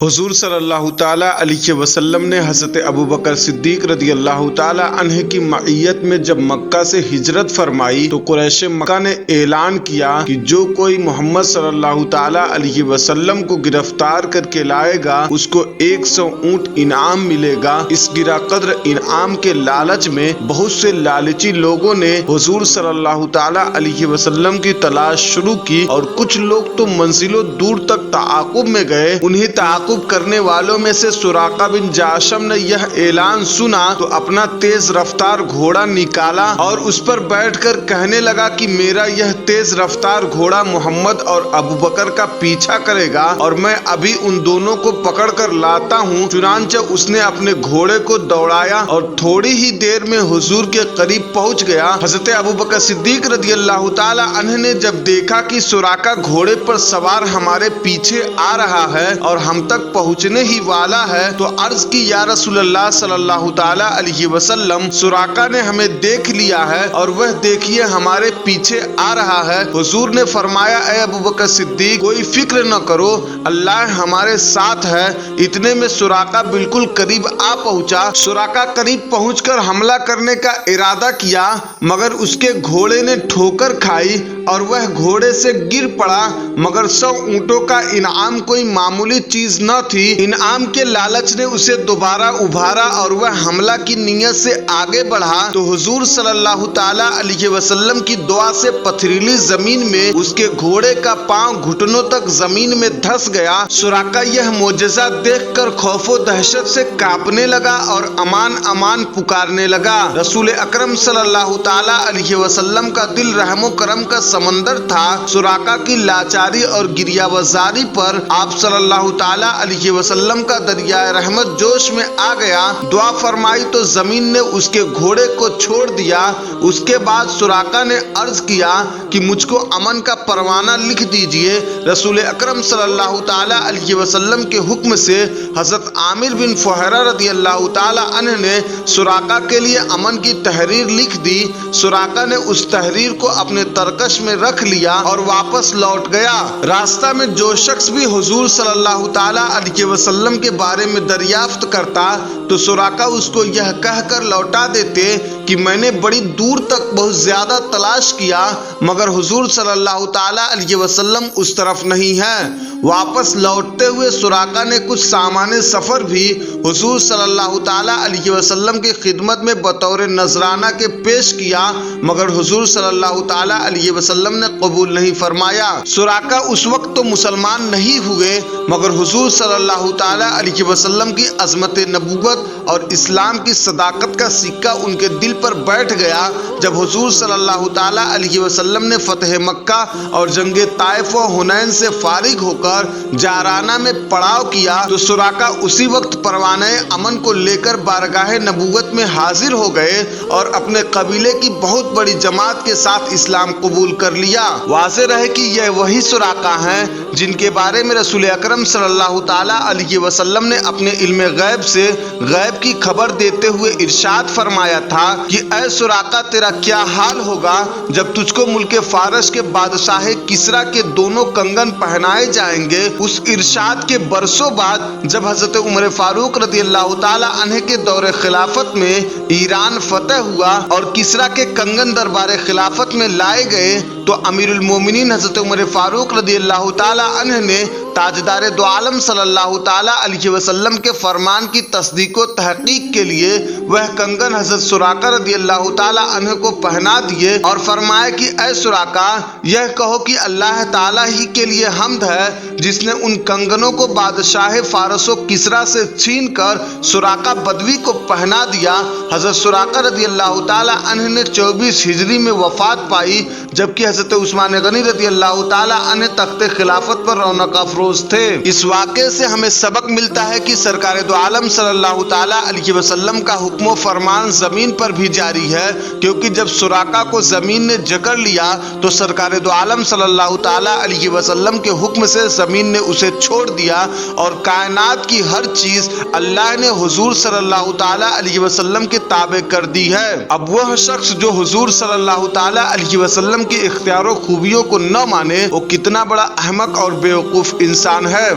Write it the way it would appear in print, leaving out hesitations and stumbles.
حضور صلی اللہ تعالیٰ علیہ وسلم نے حضرت ابوبکر صدیق رضی اللہ تعالیٰ عنہ کی معیت میں جب مکہ سے ہجرت فرمائی تو قریش مکہ نے اعلان کیا کہ جو کوئی محمد صلی اللہ تعالیٰ علیہ وسلم کو گرفتار کر کے لائے گا اس کو 100 اونٹ انعام ملے گا۔ اس گرا قدر انعام کے لالچ میں بہت سے لالچی لوگوں نے حضور صلی اللہ تعالیٰ علیہ وسلم کی تلاش شروع کی اور کچھ لوگ تو منزلوں دور تک تعاقب میں گئے۔ انہیں تعاقب کرنے والوں میں سے سراقہ بن جاشم نے یہ اعلان سنا تو اپنا تیز رفتار گھوڑا نکالا اور اس پر بیٹھ کر کہنے لگا کہ میرا یہ تیز رفتار گھوڑا محمد اور ابوبکر کا پیچھا کرے گا اور میں ابھی ان دونوں کو پکڑ کر لاتا ہوں۔ چنانچہ اس نے اپنے گھوڑے کو دوڑایا اور تھوڑی ہی دیر میں حضور کے قریب پہنچ گیا۔ حضرت ابوبکر صدیق رضی اللہ تعالی عنہ نے جب دیکھا کہ سراقہ گھوڑے پر سوار ہمارے پیچھے آ رہا ہے اور ہم تک پہنچنے ہی والا ہے تو عرض کی یا رسول اللہ صلی اللہ تعالی علیہ وسلم، سراقہ نے ہمیں دیکھ لیا ہے اور وہ دیکھیے ہمارے پیچھے آ رہا ہے۔ حضور نے فرمایا اے ابوبکر صدیق کوئی فکر نہ کرو، اللہ ہمارے ساتھ ہے۔ اتنے میں سراقہ بالکل قریب آ پہنچا۔ سراقہ قریب پہنچ کر حملہ کرنے کا ارادہ کیا مگر اس کے گھوڑے نے ٹھوکر کھائی اور وہ گھوڑے سے گر پڑا، مگر 100 اونٹوں کا انعام کوئی معمولی چیز نہ تھی۔ انعام کے لالچ نے اسے دوبارہ ابھارا اور وہ حملہ کی نیت سے آگے بڑھا تو حضور صلی اللہ تعالی علیہ وسلم کی دعا سے پتھریلی زمین میں اس کے گھوڑے کا پاؤں گھٹنوں تک زمین میں دھس گیا۔ سراقہ یہ معجزہ دیکھ کر خوف و دہشت سے کانپنے لگا اور امان امان پکارنے لگا۔ رسول اکرم صلی اللہ تعالی علیہ وسلم کا دل رحم و کرم کا سمندر تھا۔ سراقہ کی لاچاری اور گریہ وزاری پر آپ صلی اللہ تعالی علیہ وسلم کا دریائے رحمت جوش میں آ گیا۔ دعا فرمائی تو زمین نے اس کے گھوڑے کو چھوڑ دیا۔ اس کے بعد سراقہ نے عرض کیا کہ مجھ کو امن کا پروانہ لکھ دیجئے۔ رسول اکرم صلی اللہ تعالی علیہ وسلم کے حکم سے حضرت عامر بن فہرہ رضی اللہ تعالی عنہ نے سراقہ کے لیے امن کی تحریر لکھ دی۔ سراقہ نے اس تحریر کو اپنے ترکش میں رکھ لیا اور واپس لوٹ گیا۔ راستہ میں جو شخص بھی حضور صلی اللہ تعالی علیہ وسلم کے بارے میں دریافت کرتا تو سراقہ اس کو یہ کہہ کر لوٹا دیتے کہ میں نے بڑی دور تک بہت زیادہ تلاش کیا مگر حضور صلی اللہ تعالی علیہ وسلم اس طرف نہیں ہے۔ واپس لوٹتے ہوئے سراقہ نے کچھ سامان سفر بھی حضور صلی اللہ تعالی علیہ وسلم کی خدمت میں بطور نذرانہ کے پیش کیا مگر حضور صلی اللہ تعالی علیہ وسلم نے قبول نہیں فرمایا۔ سراقہ اس وقت تو مسلمان نہیں ہوئے مگر حضور صلی اللہ تعالی علیہ وسلم کی عظمت نبوت اور اسلام کی صداقت کا سکہ ان کے دل پر بیٹھ گیا۔ جب حضور صلی اللہ تعالی علیہ وسلم نے فتح مکہ اور جنگ طائف و حنین سے فارغ ہو کر جارانہ میں پڑاؤ کیا تو سراقہ اسی وقت پروانہ امن کو لے کر بارگاہ نبوت میں حاضر ہو گئے اور اپنے قبیلے کی بہت بڑی جماعت کے ساتھ اسلام قبول کر لیا۔ واضح رہے کہ یہ وہی سراقہ ہیں جن کے بارے میں رسول اکرم صلی اللہ تعالی علیہ وسلم نے اپنے علم غیب سے غیب کی خبر دیتے ہوئے ارشاد فرمایا تھا کہ اے سراقہ تیرا کیا حال ہوگا جب تجھ کو ملک فارس کے بادشاہ کسریٰ کے دونوں کنگن پہنائے جائیں گے۔ اس ارشاد کے برسوں بعد جب حضرت عمر فاروق رضی اللہ تعالی عنہ کے دور خلافت میں ایران فتح ہوا اور کسریٰ کے کنگن دربار خلافت میں لائے گئے تو امیر المومنین حضرت عمر فاروق رضی اللہ تعالی عنہ نے تاجدار دو عالم صلی اللہ تعالی علیہ وسلم کے فرمان کی تصدیق و تحقیق کے لیے وہ کنگن حضرت سراقہ رضی اللہ تعالی عنہ کو پہنا دیے اور فرمایا کہ اے سراقہ یہ کہو کہ اللہ تعالی ہی کے لیے حمد ہے جس نے ان کنگنوں کو بادشاہ فارس و کسریٰ سے چھین کر سراقہ بدوی کو پہنا دیا۔ حضرت سراقہ رضی اللہ تعالی عنہ نے 24 ہجری میں وفات پائی جبکہ حضرت عثمان غنی رضی اللہ تعالی عنہ تخت خلافت پر رونق افروز تھے۔ اس واقعے سے ہمیں سبق ملتا ہے کہ سرکار دو عالم صلی اللہ تعالی علیہ وسلم کا حکم و فرمان زمین پر بھی جاری ہے، کیونکہ جب سراقہ کو زمین نے جکڑ لیا تو سرکار دو عالم صلی اللہ تعالی علیہ وسلم کے حکم سے زمین نے اسے چھوڑ دیا اور کائنات کی ہر چیز اللہ نے حضور صلی اللہ تعالی علیہ وسلم کے تابع کر دی ہے۔ اب وہ شخص جو حضور صلی اللہ تعالی علیہ وسلم کے اختیار و خوبیوں کو نہ مانے وہ کتنا بڑا احمق اور بیوقوف انسان ہے۔